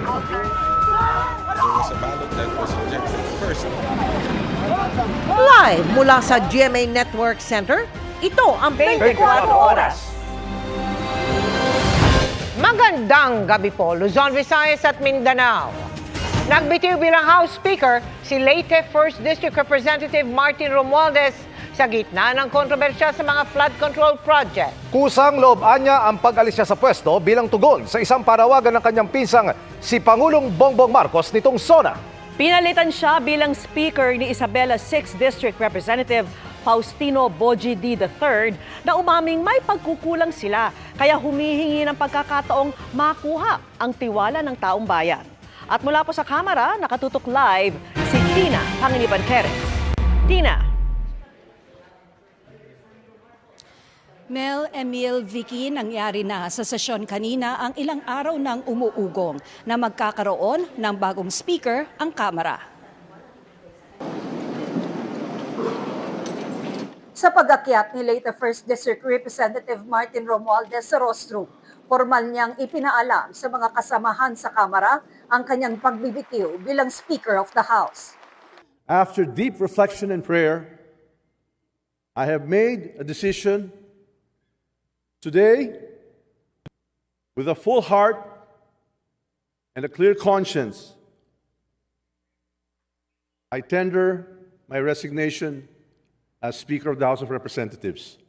There was a ballot that was rejected first. Live mula sa GMA Network Center, ito ang 24 Oras. Magandang gabi po, Luzon, Visayas at Mindanao. Nagbitiw bilang House Speaker si Leyte 1st District Representative Martin Romualdez sa gitna ng kontrobersya sa mga flood control project. Kusang loob anya ang pag-alis niya sa pwesto bilang tugon sa isang parawagan ng kanyang pinsang si Pangulong Bongbong Marcos nitong SONA. Pinalitan siya bilang Speaker ni Isabela 6th District Representative Faustino Boji D. III na umaming may pagkukulang sila kaya humihingi ng pagkakataong makuha ang tiwala ng taong bayan. At mula po sa kamera, nakatutok live si Tina Pangiliban Perez. Tina. Mel, Emil, Vicky, nangyari na sa sesyon kanina ang ilang araw ng umuugong na magkakaroon ng bagong speaker ang Kamara. Sa pag-akyat ni Leyte 1st District Representative Martin Romualdez sa rostrum, formal niyang ipinaalam sa mga kasamahan sa Kamara ang kanyang pagbibitiw bilang Speaker of the House. After deep reflection and prayer, I have made a decision today, with a full heart and a clear conscience, I tender my resignation as Speaker of the House of Representatives.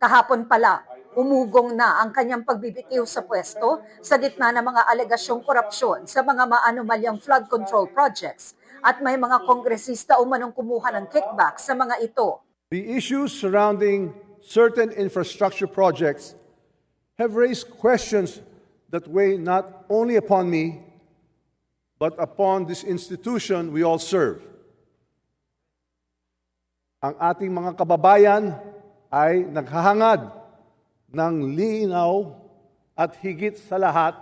Kahapon pala, umugong na ang kanyang pagbibitiw sa pwesto sa gitna ng mga alegasyong korupsyon sa mga maanumalyang flood control projects at may mga kongresista umanong kumuha ng kickback sa mga ito. The issues surrounding certain infrastructure projects have raised questions that weigh not only upon me, but upon this institution we all serve. Ang ating mga kababayan ay naghahangad ng linaw at higit sa lahat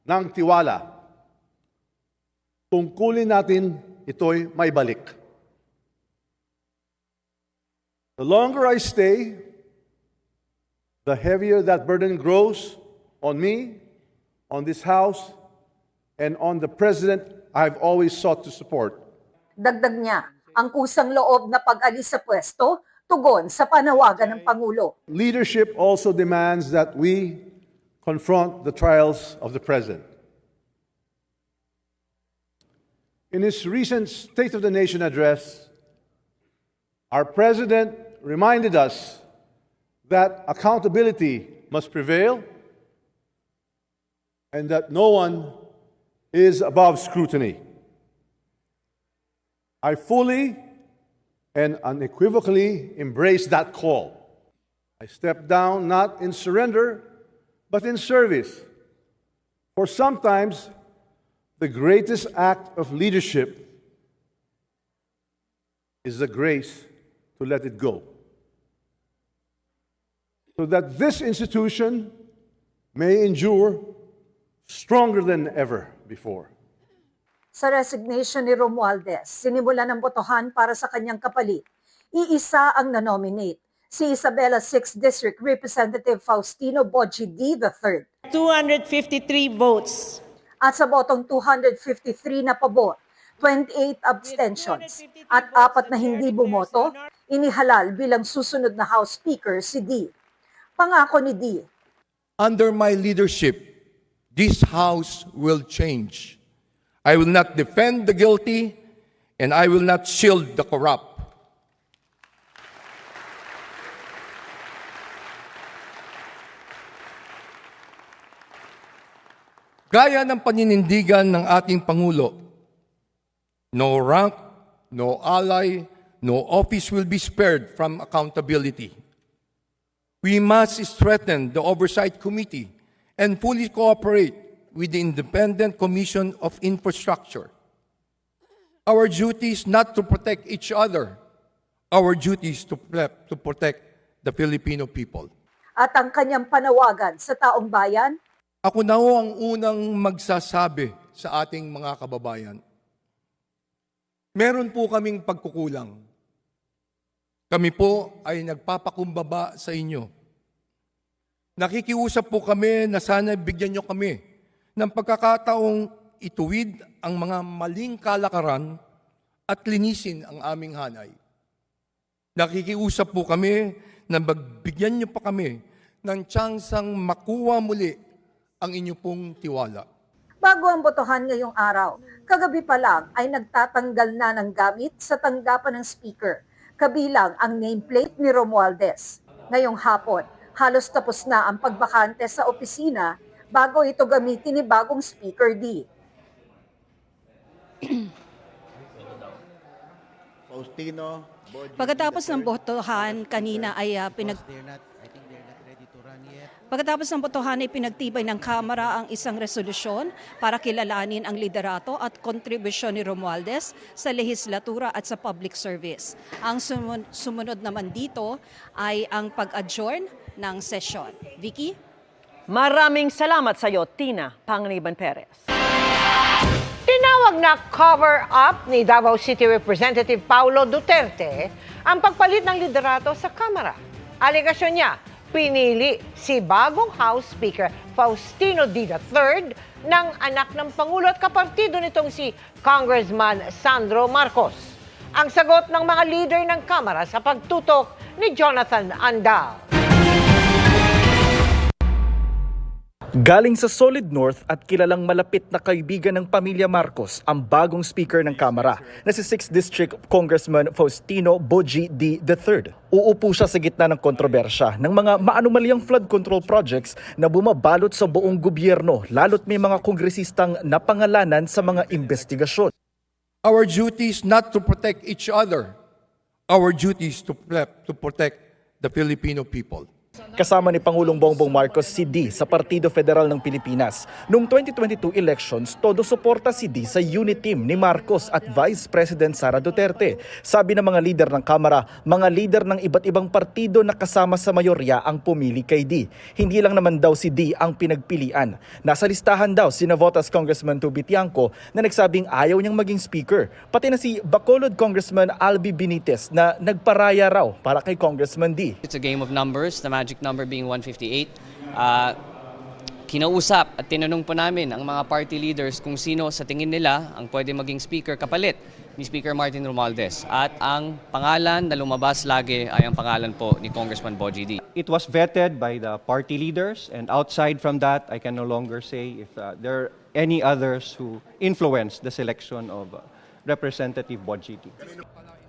ng tiwala. Tungkulin natin ito'y may balik. The longer I stay, the heavier that burden grows on me, on this House, and on the President I've always sought to support. Dagdag niya, ang kusang loob na pag-alis sa pwesto, tugon sa panawagan ng Pangulo. Leadership also demands that we confront the trials of the President. In his recent State of the Nation address, our President reminded us that accountability must prevail and that no one is above scrutiny. I fully and unequivocally embrace that call. I step down not in surrender, but in service. For sometimes, the greatest act of leadership is the grace to let it go, so that this institution may endure stronger than ever before. Sa resignation ni Romualdez, sinimulan ng botohan para sa kanyang kapalit. Iisa ang nanominate, si Isabela 6th District Representative Faustino Boji D. III. 253 votes. At sa botong 253 na pabor, 28 abstentions, at 4 na hindi bumoto, inihalal bilang susunod na House Speaker si D. Pangako ni D. Under my leadership, this House will change. I will not defend the guilty, and I will not shield the corrupt. Gaya ng paninindigan ng ating Pangulo, no rank, no ally, no office will be spared from accountability. We must strengthen the Oversight Committee and fully cooperate with the Independent Commission of Infrastructure. Our duty is not to protect each other. Our duty is to protect the Filipino people. At ang kanyang panawagan sa taong bayan, Ako na ho ang unang magsasabi sa ating mga kababayan. Meron po kaming pagkukulang. Kami po ay nagpapakumbaba sa inyo. Nakikiusap po kami na sana bigyan nyo kami ng pagkakataong ituwid ang mga maling kalakaran at linisin ang aming hanay. Nakikiusap po kami na magbigyan niyo pa kami ng tsansang makuha muli ang inyo pong tiwala. Bago ang botohan ngayong araw, kagabi pa lang ay nagtatanggal na ng gamit sa tanggapan ng speaker, kabilang ang nameplate ni Romualdez. Ngayong hapon, halos tapos na ang pagbakante sa opisina bago ito gamitin ni bagong Speaker D. Faustino, Pagkatapos ng botohan kanina ay Pagkatapos ng botohan ay pinagtibay ng Kamara ang isang resolusyon para kilalanin ang liderato at kontribusyon ni Romualdez sa lehislatura at sa public service. Ang sumunod naman dito ay ang pag-adjourn ng sesyon. Vicky? Maraming salamat sa iyo, Tina Panganiban Perez. Tinawag na cover-up ni Davao City Representative Paulo Duterte ang pagpalit ng liderato sa Kamara. Alegasyon niya, pinili si bagong House Speaker Faustino D. III ng anak ng Pangulo at kapartido nitong si Congressman Sandro Marcos. Ang sagot ng mga leader ng Kamara sa pagtutok ni Jonathan Andal. Galing sa Solid North at kilalang malapit na kaibigan ng pamilya Marcos ang bagong Speaker ng Kamara na si 6th District Congressman Faustino Boji D. III. Uupo siya sa gitna ng kontrobersya ng mga maanumalyang flood control projects na bumabalot sa buong gobyerno lalo't may mga kongresistang napangalanan sa mga investigasyon. Our duty is not to protect each other. Our duty is to protect the Filipino people. Kasama ni Pangulong Bongbong Marcos si D sa Partido Federal ng Pilipinas. Noong 2022 elections, todo suporta si D sa unit team ni Marcos at Vice President Sara Duterte. Sabi ng mga lider ng Kamara, mga lider ng iba't ibang partido na kasama sa mayorya ang pumili kay D. Hindi lang naman daw si D ang pinagpilian. Nasa listahan daw si Navotas Congressman Tubi Tiangco na nagsabing ayaw niyang maging speaker. Pati na si Bacolod Congressman Albi Benitez na nagparaya raw para kay Congressman D. It's a game of numbers, the magic number being 158. Kinausap at tinanong po namin ang mga party leaders kung sino sa tingin nila ang pwede maging speaker kapalit ni Speaker Martin Romualdez. At ang pangalan na lumabas lagi ay ang pangalan po ni Congressman Boji D. It was vetted by the party leaders, and outside from that, I can no longer say if there are any others who influenced the selection of Representative Boji D.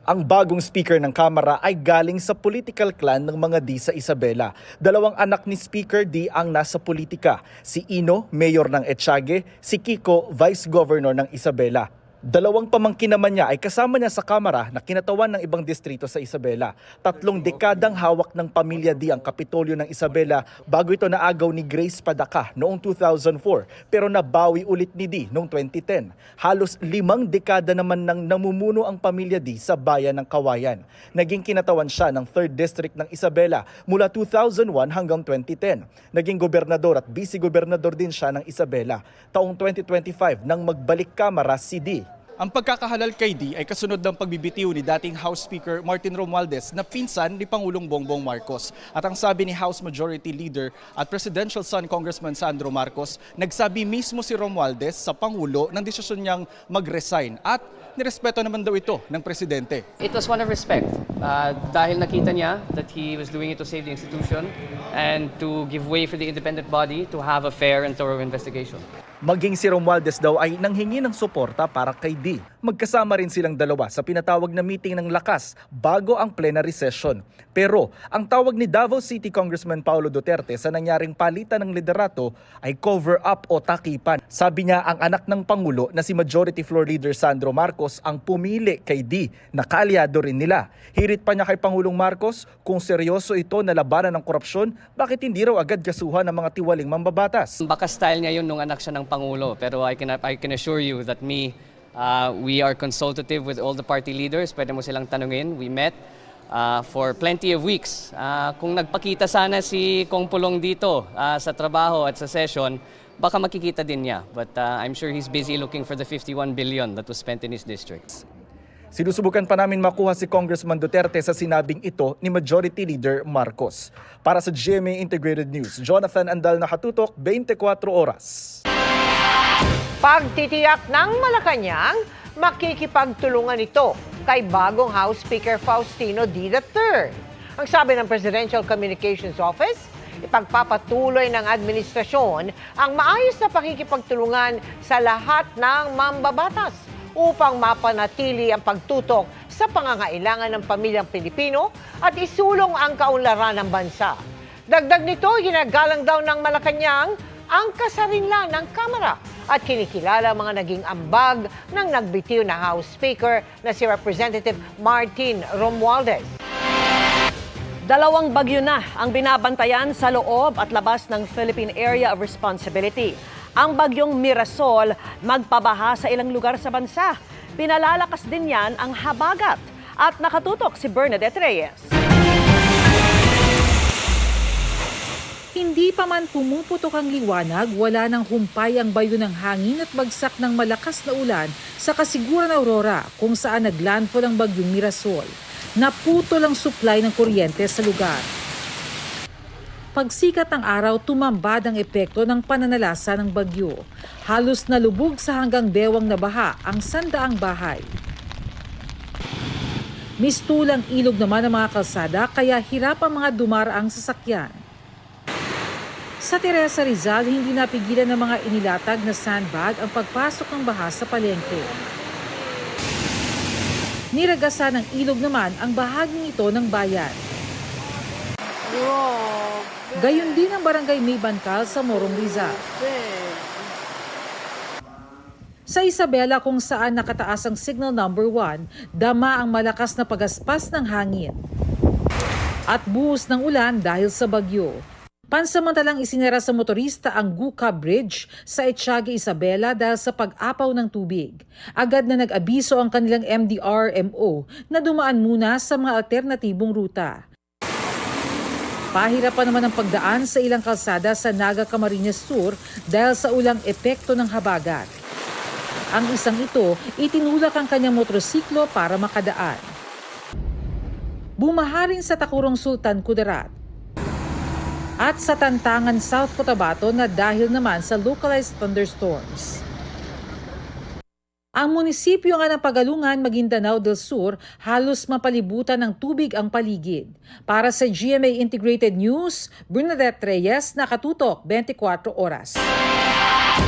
Ang bagong speaker ng Kamara ay galing sa political clan ng mga D sa Isabela. Dalawang anak ni Speaker D ang nasa politika. Si Ino, mayor ng Etiague, si Kiko, vice governor ng Isabela. Dalawang pamangkin naman niya ay kasama niya sa Kamara na kinatawan ng ibang distrito sa Isabela. 3 dekadang hawak ng pamilya D ang Kapitolyo ng Isabela bago ito naagaw ni Grace Padaka noong 2004 pero nabawi ulit ni D noong 2010. Halos 5 dekada naman nang namumuno ang pamilya D sa bayan ng Kawayan. Naging kinatawan siya ng 3rd District ng Isabela mula 2001 hanggang 2010. Naging gobernador at vice-gobernador din siya ng Isabela. Taong 2025 nang magbalik Kamara si D. Ang pagkakahalal kay D ay kasunod ng pagbibitiw ni dating House Speaker Martin Romualdez na pinsan ni Pangulong Bongbong Marcos. At ang sabi ni House Majority Leader at Presidential Son Congressman Sandro Marcos, nagsabi mismo si Romualdez sa Pangulo ng desisyon niyang mag-resign at nirespeto naman daw ito ng Presidente. It was one of respect dahil nakita niya that he was doing it to save the institution and to give way for the independent body to have a fair and thorough investigation. Maging si Romualdez daw ay nanghingi ng suporta para kay D. Magkasama rin silang dalawa sa pinatawag na meeting ng lakas bago ang plenary session. Pero ang tawag ni Davao City Congressman Paulo Duterte sa nangyaring palitan ng liderato ay cover-up o takipan. Sabi niya ang anak ng Pangulo na si Majority Floor Leader Sandro Marcos ang pumili kay D na kaalyado rin nila. Hirit pa niya kay Pangulong Marcos kung seryoso ito na labanan ng korupsyon, bakit hindi raw agad kasuhan ng mga tiwaling mambabatas? Baka style niya yun nung anak siya ng Pangulo, pero I can assure you that we are consultative with all the party leaders. Pwede mo silang tanungin. We met for plenty of weeks. Kung nagpakita sana si Kong Pulong dito sa trabaho at sa session, baka makikita din niya. But I'm sure he's busy looking for the 51 billion that was spent in his districts. Sinusubukan pa namin makuha si Congressman Duterte sa sinabing ito ni Majority Leader Marcos. Para sa GMA Integrated News, Jonathan Andal, nakatutok, 24 oras. Pagtitiyak ng Malacanang, makikipagtulungan ito kay bagong House Speaker Faustino D. III. Ang sabi ng Presidential Communications Office, ipagpapatuloy ng administrasyon ang maayos na pakikipagtulungan sa lahat ng mambabatas upang mapanatili ang pagtutok sa pangangailangan ng pamilyang Pilipino at isulong ang kaunlaran ng bansa. Dagdag nito, ginagalang daw ng Malacanang ang kasarinlan ng Kamara at kinikilala ang mga naging ambag ng nagbitiw na House Speaker na si Representative Martin Romualdez. 2 bagyo na ang binabantayan sa loob at labas ng Philippine Area of Responsibility. Ang bagyong Mirasol magpabaha sa ilang lugar sa bansa. Pinalalakas din yan ang habagat. At nakatutok si Bernadette Reyes. Hindi pa man pumuputok ang liwanag, wala nang humpay ang bayo ng hangin at bagsak ng malakas na ulan sa kasiguran Aurora kung saan naglandfall ang bagyong Mirasol. Naputol ang supply ng kuryente sa lugar. Pagsikat ng araw, tumambad ang epekto ng pananalasa ng bagyo. Halos nalubog sa hanggang bewang na baha ang 100 bahay. Mistulang ilog naman ang mga kalsada kaya hirap ang mga dumaraang sasakyan. Sa Teresa Rizal, hindi napigilan ng mga inilatag na sandbag ang pagpasok ng baha sa palengke. Niragasan ng ilog naman ang bahaging ito ng bayan. Gayon din ang barangay May Bancal sa Morong Rizal. Sa Isabela kung saan nakataas ang signal number 1, dama ang malakas na pagaspas ng hangin. At buhos ng ulan dahil sa bagyo. Pansamantalang isinara sa motorista ang Guca Bridge sa Etiague, Isabela dahil sa pag-apaw ng tubig. Agad na nag-abiso ang kanilang MDRMO na dumaan muna sa mga alternatibong ruta. Pahirapan naman ang pagdaan sa ilang kalsada sa Naga Camarines Sur dahil sa ulang epekto ng habagat. Ang isang ito, itinulak ang kanyang motorsiklo para makadaan. Bumaha rin sa Takurong Sultan Kudarat at sa Tantangan, South Cotabato na dahil naman sa localized thunderstorms. Ang munisipyo nga ng Pagalungan, Maguindanao del Sur, halos mapalibutan ng tubig ang paligid. Para sa GMA Integrated News, Bernadette Reyes, nakatutok 24 oras.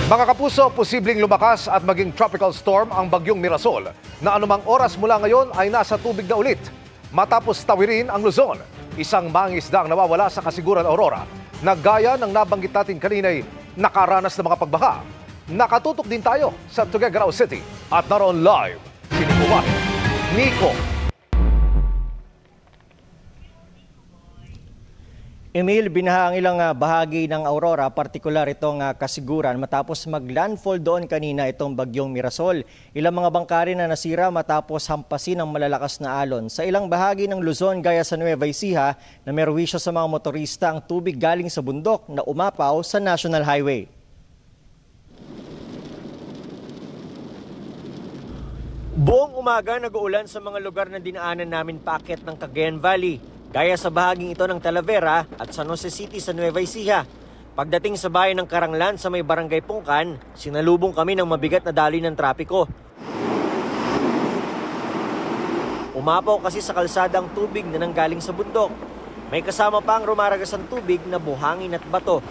Mga kapuso, posibleng lumakas at maging tropical storm ang bagyong Mirasol na anumang oras mula ngayon ay nasa tubig na ulit. Matapos tawirin ang Luzon, isang mangingisda ang nawawala sa kasiguran Aurora na gaya ng nabanggit natin kanina'y nakaranas ng mga pagbaha. Nakatutok din tayo sa Tuguegarao City at naroon live si Nico. Emil, binaha ang ilang bahagi ng Aurora, partikular itong kasiguran matapos maglandfall doon kanina itong bagyong Mirasol. Ilang mga bangkari na nasira matapos hampasin ng malalakas na alon. Sa ilang bahagi ng Luzon gaya sa Nueva Ecija, na merwisyo sa mga motorista ang tubig galing sa bundok na umapaw sa National Highway. Buong umaga nag-uulan sa mga lugar na dinaanan namin paakyat ng Cagayan Valley, gaya sa bahaging ito ng Talavera at San Jose City sa Nueva Ecija. Pagdating sa bayan ng Karanglan sa may barangay Pungkan, sinalubong kami ng mabigat na daloy ng trapiko. Umapaw kasi sa kalsada ang tubig na nanggaling sa bundok. May kasama pa ang rumaragas ng tubig na buhangin at bato.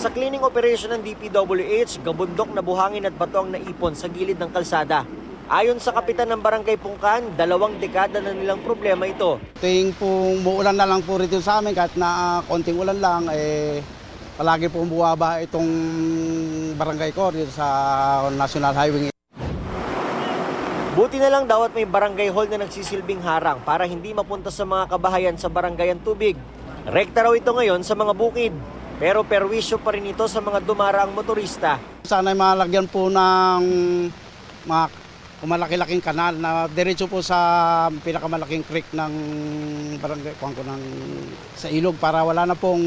Sa cleaning operation ng DPWH, gabundok na buhangin at bato ang naipon sa gilid ng kalsada. Ayon sa kapitan ng barangay Pungkan, 2 dekada na nilang problema ito. Tuwing pong muulan na lang po rito sa amin, kahit na konting ulan lang, palagi pong buwaba itong barangay ko dito sa National Highway. Buti na lang daw at may barangay hall na nagsisilbing harang para hindi mapunta sa mga kabahayan sa barangay ang tubig. Rekta raw ito ngayon sa mga bukid. Pero perwisyo pa rin ito sa mga dumaraang motorista. Sana'y malagyan po ng mga malaki-laking kanal na diretso po sa pinakamalaking creek ng barangay sa ilog para wala na pong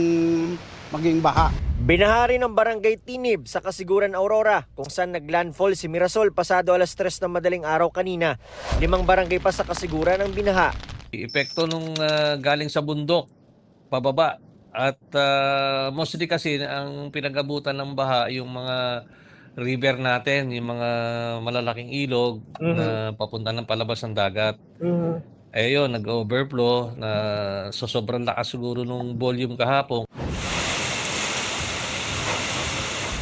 maging baha. Binaha rin ang barangay Tinib sa kasiguran Aurora kung saan naglandfall si Mirasol pasado alas 3 ng madaling araw kanina. 5 barangay pa sa kasiguran ang binaha. Epekto nung galing sa bundok, pababa, At mostly kasi ang pinag-abutan ng baha yung mga river natin, yung mga malalaking ilog na papunta ng palabas ng dagat. Eh yun, nag-overflow na so sobrang lakas siguro nung volume kahapon.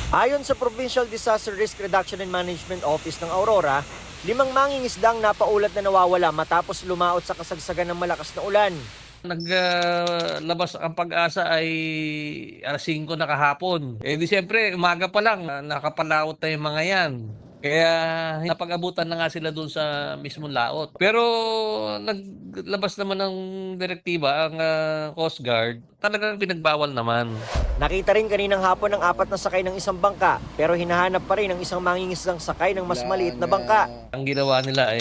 Ayon sa Provincial Disaster Risk Reduction and Management Office ng Aurora, 5 mangingisdang napaulat na nawawala matapos lumaot sa kasagsagan ng malakas na ulan. Naglabas ang Pag-asa ay alas 5 na kahapon. Eh di siyempre, umaga pa lang, nakapalaot na yung mga yan. Kaya napag-abutan na nga sila doon sa mismong laot. Pero naglabas naman ng direktiba ang Coast Guard, talagang pinagbawal naman. Nakita rin kaninang hapon ang 4 na sakay ng isang bangka, pero hinahanap pa rin ang isang mangingisdang sakay ng mas maliit na bangka. Ang ginawa nila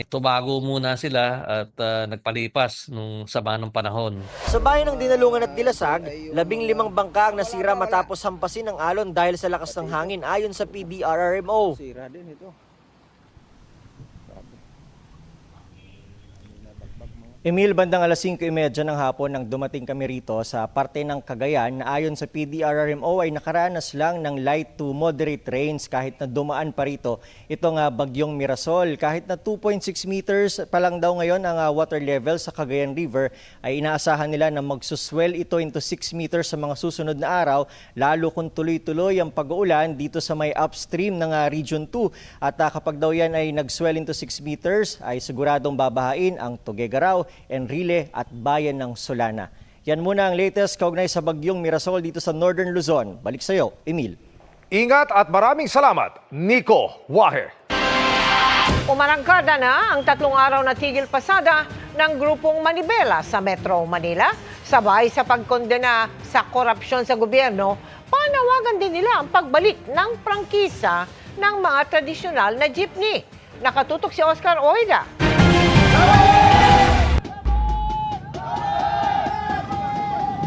tumago muna sila at nagpalipas nung sama ng panahon. Sa bayan ng Dinalungan at Dilasag, 15 bangka ang nasira matapos hampasin ng alon dahil sa lakas ng hangin ayon sa PDRRMO. Emil, bandang alas 5:30 ng hapon nang dumating kami rito sa parte ng Cagayan na ayon sa PDRRMO ay nakaranas lang ng light to moderate rains kahit na dumaan pa rito itong bagyong Mirasol. Kahit na 2.6 meters pa lang daw ngayon ang water level sa Cagayan River ay inaasahan nila na magsuswell ito into 6 meters sa mga susunod na araw lalo kung tuloy-tuloy ang pag-uulan dito sa may upstream ng Region 2. At kapag daw yan ay nagswell into 6 meters ay siguradong babahain ang Tuguegarao, Enrile at bayan ng Solana. Yan muna ang latest kaugnay sa bagyong Mirasol dito sa Northern Luzon. Balik sa iyo, Emil. Ingat at maraming salamat, Nico Waher. Umarangkada na ang 3 araw na tigil pasada ng grupong Manibela sa Metro Manila. Sabay sa pagkondena sa korupsyon sa gobyerno, panawagan din nila ang pagbalik ng prangkisa ng mga tradisyonal na jeepney. Nakatutok si Oscar Oida.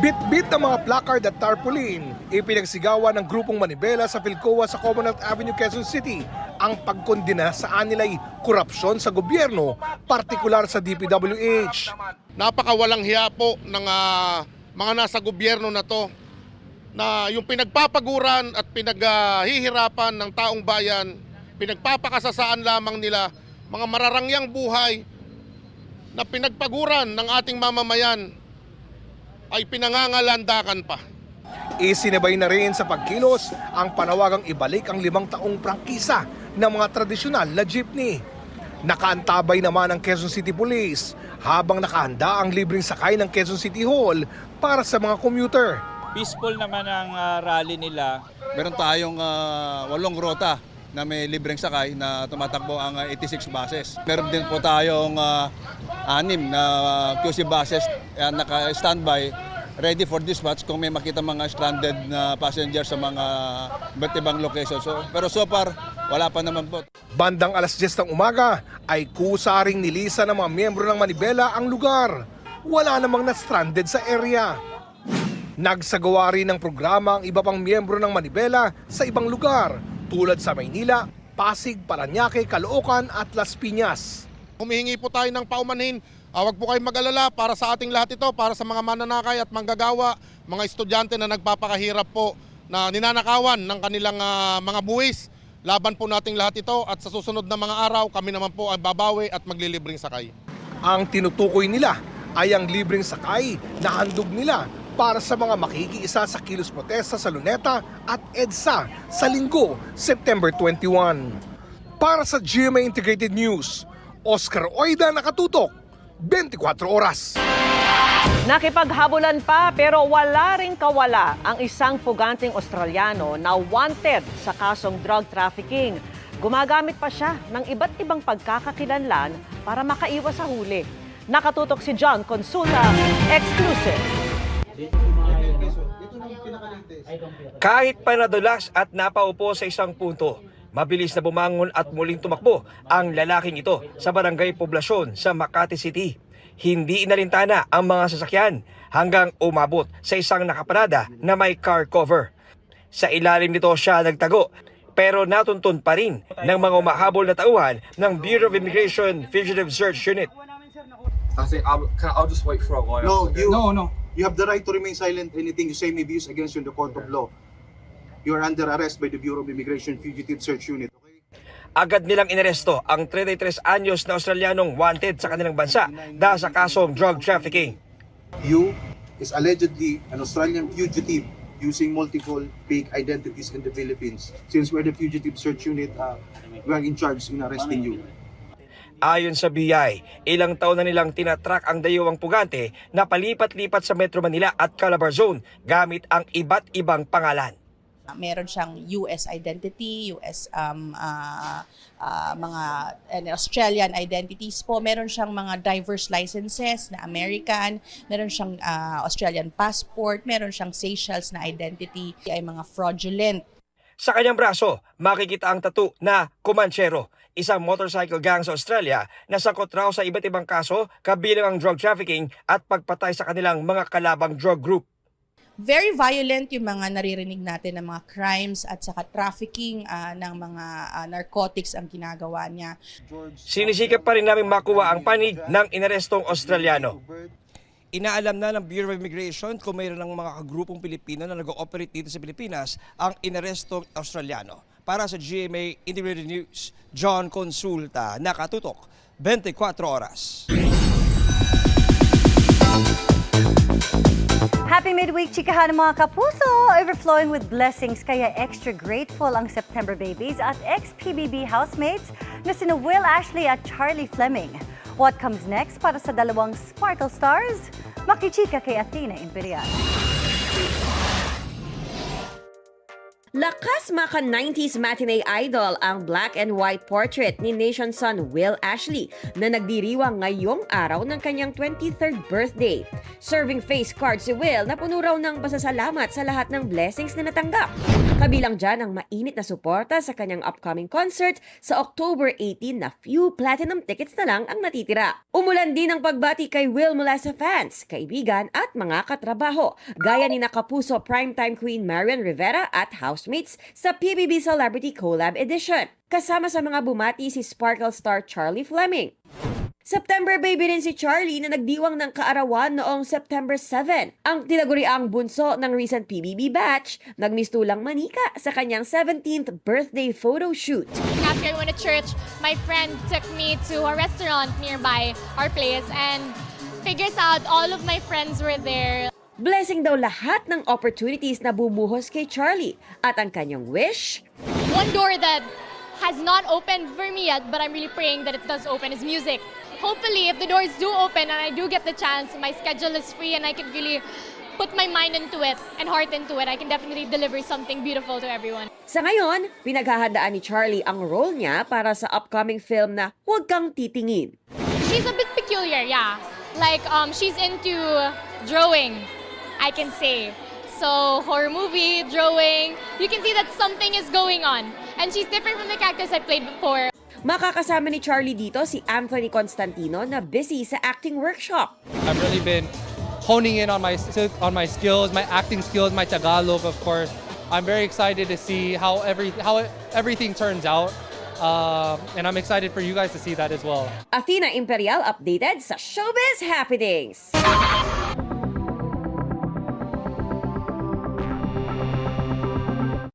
Bit-bit ng mga placard at tarpaulin, ipinagsigawan ng grupong Manibela sa Philcoa sa Commonwealth Avenue, Quezon City ang pagkondena sa anilay korupsyon sa gobyerno, partikular sa DPWH. Napakawalang hiya po ng mga nasa gobyerno na to na yung pinagpapaguran at pinaghihirapan ng taong bayan, pinagpapakasasaan lamang nila mga mararangyang buhay na pinagpaguran ng ating mamamayan ay pinangangalandakan pa. Isinabay na rin sa pagkilos ang panawagang ibalik ang 5 taong prangkisa ng mga tradisyonal na jeepney. Nakaantabay naman ang Quezon City Police habang nakahanda ang libreng sakay ng Quezon City Hall para sa mga commuter. Peaceful naman ang rally nila. Meron tayong 8 rota na may libreng sakay na tumatakbo ang 86 buses. Meron din po tayong 6 na QC buses naka-standby, ready for dispatch kung may makita mga stranded na passengers sa mga iba't ibang locations. Pero so far, wala pa naman po. Bandang alas 10 ng umaga ay kusaring nilisa ng mga miyembro ng Manibela ang lugar. Wala namang na-stranded sa area. Nagsagawa rin ng programa ang iba pang miyembro ng Manibela sa ibang lugar tulad sa Maynila, Pasig, Parañaque, Caloocan at Las Piñas. Humihingi po tayo ng paumanhin. Huwag po kayong mag-alala para sa ating lahat ito, para sa mga mananakay at manggagawa, mga estudyante na nagpapakahirap po na ninanakawan ng kanilang mga buwis. Laban po nating lahat ito at sa susunod na mga araw kami naman po ay babawi at maglilibreng sakay. Ang tinutukoy nila ay ang libreng sakay na handog nila para sa mga makikiisa sa kilos protesta sa Luneta at EDSA sa Linggo, September 21. Para sa GMA Integrated News, Oscar Oida, nakatutok, 24 oras. Nakipaghabulan pa pero wala ring kawala ang isang puganteng Australiano na wanted sa kasong drug trafficking. Gumagamit pa siya ng iba't ibang pagkakakilanlan para makaiwas sa huli. Nakatutok si John Consulta, exclusive. Kahit pa nadulas at napaupo sa isang punto, mabilis na bumangon at muling tumakbo ang lalaking ito sa barangay Poblasyon sa Makati City. Hindi inalintana ang mga sasakyan hanggang umabot sa isang nakaparada na may car cover. Sa ilalim nito siya nagtago pero natuntun pa rin ng mga umahabol na tauhan ng Bureau of Immigration Fugitive Search Unit. I think I'll just wait for a while. No, You have the right to remain silent. Anything you say may be used against you in the court of law. You are under arrest by the Bureau of Immigration Fugitive Search Unit. Agad nilang inaresto ang 33 anyos na Australianong wanted sa kanilang bansa dahil sa kasong drug trafficking. You is allegedly an Australian fugitive using multiple fake identities in the Philippines. Since we're the Fugitive Search Unit, we are in charge in arresting you. Ayon sa BI, ilang taon na nilang tinatrack ang dayuwang pugante na palipat-lipat sa Metro Manila at Calabar Zone gamit ang iba't ibang pangalan. Meron siyang US identity, Australian identities po. Meron siyang mga diverse licenses na American, meron siyang Australian passport, meron siyang Seychelles na identity ay mga fraudulent. Sa kanyang braso, makikita ang tattoo na Comanchero, isang motorcycle gang sa Australia na sakot raw sa iba't ibang kaso kabilang ang drug trafficking at pagpatay sa kanilang mga kalabang drug group. Very violent yung mga naririnig natin ng mga crimes at saka trafficking ng mga narcotics ang ginagawa niya. Sinisikap pa rin namin makuha ang panig ng inarestong Australiano. Inaalam na ng Bureau of Immigration kung mayroon ng mga kagrupong Pilipino na nag-ooperate dito sa Pilipinas ang inarestong Australiano. Para sa GMA Integrated News, John Consulta, nakatutok 24 oras. Happy midweek, chikahan mga kapuso! Overflowing with blessings, kaya extra grateful ang September babies at ex-PBB housemates na sina Will Ashley at Charlie Fleming. What comes next para sa dalawang Sparkle Stars? Makichika kay Athena Imperial. Lakas maka 90s matinee idol ang black and white portrait ni nation son Will Ashley na nagdiriwang ngayong araw ng kanyang 23rd birthday. Serving face card si Will na puno raw ng pasasalamat sa lahat ng blessings na natanggap. Kabilang dyan ang mainit na suporta sa kanyang upcoming concert sa October 18 na few platinum tickets na lang ang natitira. Umulan din ang pagbati kay Will mula sa fans, kaibigan at mga katrabaho, gaya ni Kapuso primetime queen Marian Rivera at housemates sa PBB Celebrity Collab Edition. Kasama sa mga bumati si Sparkle star Charlie Fleming. September baby rin si Charlie na nagdiwang ng kaarawan noong September 7. Ang tinaguriang bunso ng recent PBB batch, nagmistulang manika sa kanyang 17th birthday photo shoot. After I went to church, my friend took me to a restaurant nearby our place and figures out all of my friends were there. Blessing daw lahat ng opportunities na bumuhos kay Charlie at ang kanyang wish. One door that has not opened for me yet, but I'm really praying that it does open, is music. Hopefully, if the doors do open and I do get the chance, my schedule is free and I can really put my mind into it and heart into it, I can definitely deliver something beautiful to everyone. Sa ngayon, pinaghahandaan ni Charlie ang role niya para sa upcoming film na Huwag Kang Titingin. She's a bit peculiar, yeah. Like, she's into drawing, I can say. So, horror movie, drawing, you can see that something is going on. And she's different from the characters I played before. Makakasama ni Charlie dito si Anthony Constantino na busy sa acting workshop. I've really been honing in on my skills, my acting skills, my Tagalog, of course. I'm very excited to see how everything turns out. And I'm excited for you guys to see that as well. Athena Imperial updated sa Showbiz Happenings.